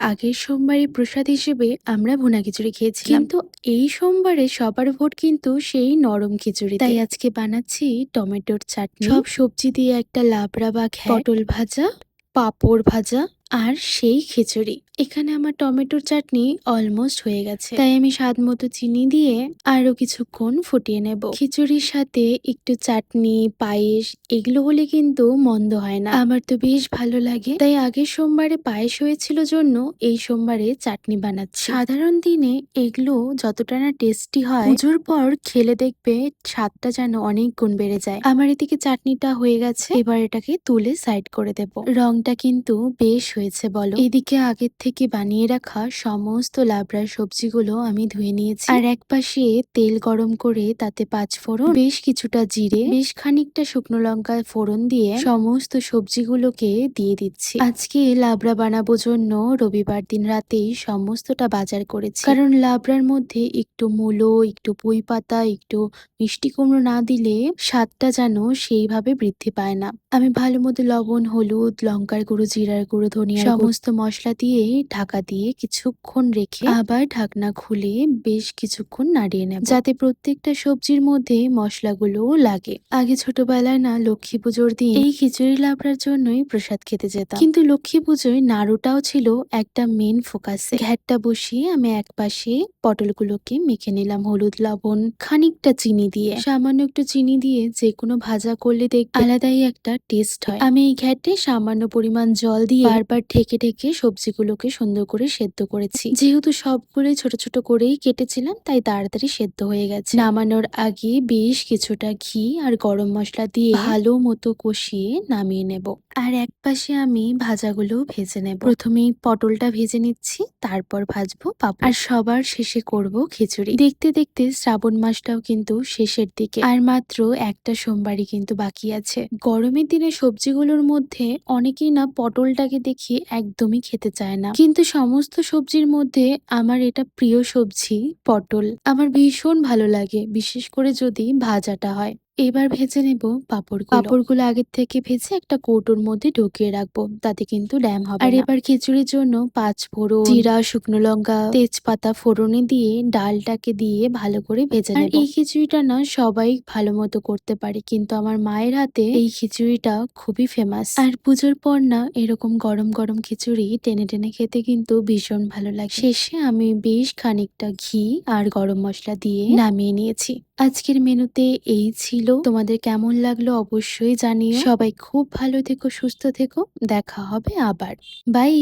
আগের সোমবারে প্রসাদ হিসেবে আমরা ভুনা খিচুড়ি খেয়েছিলাম, কিন্তু এই সোমবারে সবার ভোট কিন্তু সেই নরম খিচুড়ি। তাই আজকে বানাচ্ছি টমেটোর চাটনি, সব সবজি দিয়ে একটা লাবড়া বা পটল ভাজা, পাঁপড় ভাজা আর সেই খিচুড়ি। এখানে আমার টমেটোর চাটনি অলমোস্ট হয়ে গেছে, তাই আমি স্বাদ মতো চিনি দিয়ে আরো কিছুক্ষণ ফুটিয়ে নেব। খিচুড়ির সাথে একটু চাটনি, পায়েস এগুলো হলে কিন্তু মন্দ হয় না, আমার তো বেশ ভালো লাগে। তাই আগের সোমবারে পায়েস হয়েছিল জন্য এই সোমবারে চাটনি বানাচ্ছি। সাধারণ দিনে এগুলো যতটা না টেস্টি হয়, পুজোর পর খেলে দেখবে স্বাদটা যেন অনেক গুণ বেড়ে যায়। আমার এদিকে চাটনিটা হয়ে গেছে, এবার এটাকে তুলে সাইড করে দেব। রংটা কিন্তু বেশ হয়েছে বলো। এদিকে আগের থেকে বানিয়ে রাখা সমস্ত লাবড়ার সবজিগুলো আমি ধুয়ে নিয়েছি, আর এক পাশে তেল গরম করে তাতে পাঁচফোড়ন, বেশ কিছুটা জিরে, বেশ খানিকটা শুকনো লঙ্কা ফোড়ন দিয়ে সমস্ত সবজিগুলোকে দিয়ে দিচ্ছি। আজকে লাবড়া বানাবো জন্য রবিবার দিন রাতেই সমস্তটা বাজার করেছি, কারণ লাবড়ার মধ্যে একটু মূলো, একটু পুঁই পাতা, একটু মিষ্টি কুমড়ো না দিলে স্বাদটা যেন সেইভাবে বৃদ্ধি পায় না। আমি ভালো মতো লবণ, হলুদ, লঙ্কার গুঁড়ো, জিরার গুঁড়ো, ধনিয়ার সমস্ত মশলা দিয়ে ঢাকা দিয়ে কিছুক্ষণ রেখে আবার ঢাকনা খুলে বেশ কিছুক্ষণ নাড়িয়ে নেব, যাতে প্রত্যেকটা সবজির মধ্যে মশলাগুলো লাগে। আগে ছোটবেলায় না লক্ষ্মী পুজোর দিন এই খিচুড়ি লাবড়ার জন্যই প্রসাদ খেতে যেতাম, কিন্তু লক্ষ্মী পুজোয় নাড়ুটাও ছিল একটা মেন ফোকাসে। ঘ্যাটটা বসিয়ে আমি এক পাশে পটলগুলোকে মেখে নিলাম হলুদ, লবণ, খানিকটা চিনি দিয়ে। সামান্য একটু চিনি দিয়ে যে কোনো ভাজা করলে দেখবে আলাদাই একটা টেস্ট হয়। আমি এই ঘ্যাটে সামান্য পরিমাণ জল দিয়ে বারবার ঢেকে ঢেকে সবজিগুলোকে সুন্দর করে সেদ্ধ করেছি। যেহেতু সবগুলোই ছোট ছোট করেই কেটেছিলাম, তাই তাড়াতাড়ি সেদ্ধ হয়ে গেছে। নামানোর আগে বেশ কিছুটা ঘি আর গরম মশলা দিয়ে ভালো মতো কষিয়ে নামিয়ে নেব। আর এক পাশে আমি ভাজাগুলো ভেজে নেব। প্রথমেই পটলটা ভেজে নিচ্ছি, তারপর ভাজবো পাঁপড়, আর সবার শেষে করব খিচুড়ি। দেখতে দেখতে শ্রাবণ মাসটাও কিন্তু শেষের দিকে, আর মাত্র একটা সোমবারই কিন্তু বাকি আছে। গরমের দিনে সবজিগুলোর মধ্যে অনেকেই না পটলটাকে দেখি একদমই খেতে চায় না, কিন্তু সমস্ত সবজির মধ্যে আমার এটা প্রিয় সবজি পটল। আমার ভীষণ ভালো লাগে, বিশেষ করে যদি ভাজাটা হয়। এবার ভেজে নেব পাঁপড়গুলো। পাঁপড়গুলো আগের থেকে ভেজে একটা কৌটোর মধ্যে ঢুকিয়ে রাখবো, তাতে কিন্তু ড্যাম হবে না। আর এবার খিচুড়ির জন্য পাঁচফোড়ন, জিরা, শুকনো লঙ্কা, তেজপাতা ফোড়নে দিয়ে ডালটাকে দিয়ে ভালো করে ভেজে নেব। আর এই খিচুড়িটা না সবাই ভালো মতো করতে পারে, কিন্তু আমার মায়ের হাতে এই খিচুড়িটা খুবই ফেমাস। আর পুজোর পর না এরকম গরম গরম খিচুড়ি টেনে টেনে খেতে কিন্তু ভীষণ ভালো লাগে। শেষে আমি বেশ খানিকটা ঘি আর গরম মশলা দিয়ে নামিয়ে নিয়েছি। আজকের মেনুতে এই ছিল। তোমাদের কেমন লাগলো অবশ্যই জানিও। সবাই খুব ভালো থেকো, সুস্থ থেকো, দেখা হবে আবার। বাই।